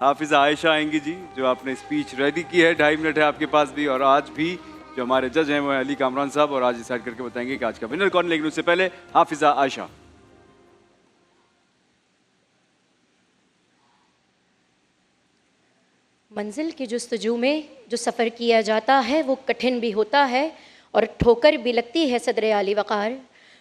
حافظہ عائشہ آئیں گی جی، جو آپ نے اسپیچ ریڈی کی ہے. 2.5 منٹ ہے آپ کے پاس بھی. اور آج بھی جو ہمارے جج ہیں وہ علی کامران صاحب، اور آج ڈیسائیڈ کر کے بتائیں گے کہ آج کا ونر کون ہے. لیکن اس سے پہلے حافظہ عائشہ. منزل کی جستجو میں جو سفر کیا جاتا ہے وہ کٹھن بھی ہوتا ہے اور ٹھوکر بھی لگتی ہے صدر عالی وقار،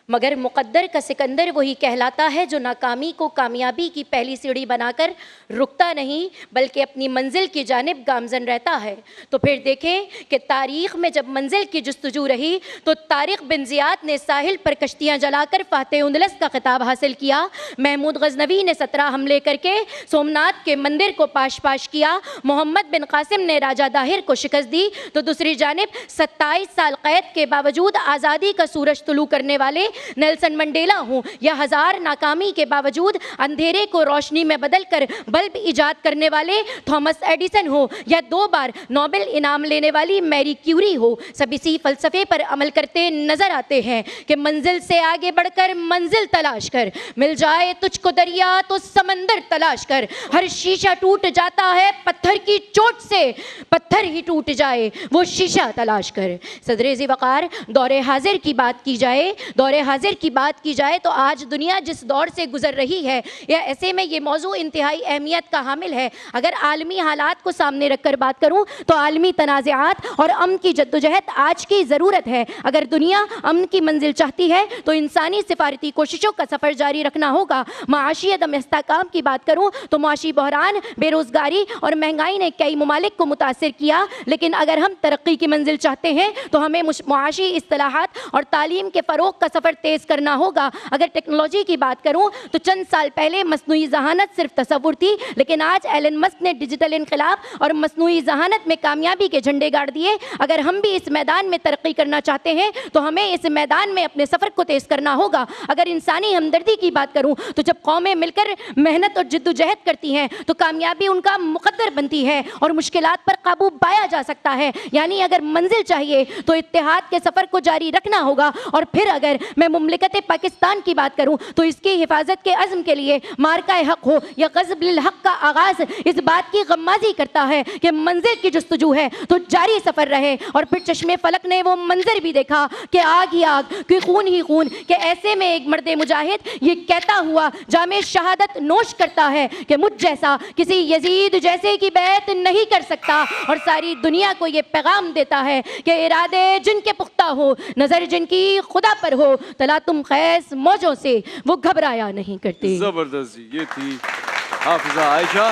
مگر مقدر کا سکندر وہی کہلاتا ہے جو ناکامی کو کامیابی کی پہلی سیڑھی بنا کر رکتا نہیں بلکہ اپنی منزل کی جانب گامزن رہتا ہے. تو پھر دیکھیں کہ تاریخ میں جب منزل کی جستجو رہی تو طارق بن زیاد نے ساحل پر کشتیاں جلا کر فاتح اندلس کا خطاب حاصل کیا. محمود غزنوی نے 17 حملے کر کے سومنات کے مندر کو پاش کیا. محمد بن قاسم نے راجہ داہر کو شکست دی. تو دوسری جانب 27 سال قید کے باوجود آزادی کا سورج طلوع کرنے والے نیلسن منڈیلا ہوں، یا 1000 ناکامی کے باوجود اندھیرے کو روشنی میں بدل کر بلب ایجاد کرنے والے تھامس ایڈیسن ہو، یا 2 بار نوبل انعام لینے والی میری کیوری ہو، سب اسی فلسفے پر عمل کرتے نظر آتے ہیں کہ منزل سے آگے بڑھ کر منزل تلاش کر، مل جائے تجھ کو دریا تو سمندر تلاش کر. ہر شیشہ ٹوٹ جاتا ہے پتھر کی چوٹ سے، پتھر ہی ٹوٹ جائے وہ شیشہ تلاش کر. صدر ذی وقار، دور حاضر کی بات کی جائے تو آج دنیا جس دور سے گزر رہی ہے، یا ایسے میں یہ موضوع انتہائی اہمیت کا حامل ہے. اگر عالمی حالات کو سامنے رکھ کر بات کروں تو عالمی تنازعات اور امن کی جدوجہد آج کی ضرورت ہے. اگر دنیا امن کی منزل چاہتی ہے تو انسانی سفارتی کوششوں کا سفر جاری رکھنا ہوگا. معاشی عدم استحکام کی بات کروں تو معاشی بحران، بے روزگاری اور مہنگائی نے کئی ممالک کو متاثر کیا، لیکن اگر ہم ترقی کی منزل چاہتے ہیں تو ہمیں معاشی اصطلاحات اور تعلیم کے فروغ کا سفر تیز کرنا ہوگا. اگر ٹیکنالوجی کی بات کروں تو چند سال پہلے مصنوعی ذہانت صرف تصور تھی، لیکن آج ایلن مسک نے ڈیجیٹل انقلاب اور مصنوعی ذہانت میں کامیابی کے جھنڈے گاڑ دیے. اگر ہم بھی اس میدان میں ترقی کرنا چاہتے ہیں تو ہمیں اس میدان میں اپنے سفر کو تیز کرنا ہوگا. اگر انسانی ہمدردی کی بات کروں تو جب قومیں مل کر محنت اور جدوجہد کرتی ہیں تو کامیابی ان کا مقدر بنتی ہے اور مشکلات پر قابو پایا جا سکتا ہے. یعنی اگر منزل چاہیے تو اتحاد کے سفر کو جاری رکھنا ہوگا. اور پھر اگر میں مملکت پاکستان کی بات کروں تو اس کی حفاظت کے عزم کے لیے مارکہ حق ہو یا غضب للحق کا آغاز اس بات کی غمازی کرتا ہے کہ منزل کی جستجو ہے تو جاری سفر رہے. اور پھر چشمے فلک نے وہ منظر بھی دیکھا کہ آگ ہی آگ، کہ خون ہی خون، کہ ایسے میں ایک مرد مجاہد یہ کہتا ہوا جام شہادت نوش کرتا ہے کہ مجھ جیسا کسی یزید جیسے کی بیعت نہیں کر سکتا. اور ساری دنیا کو یہ پیغام دیتا ہے کہ ارادے جن کے پختہ ہو، نظر جن کی خدا پر ہو، تلاتم خیز موجوں سے وہ گھبرایا نہیں کرتے. زبردست. یہ تھی حافظہ عائشہ.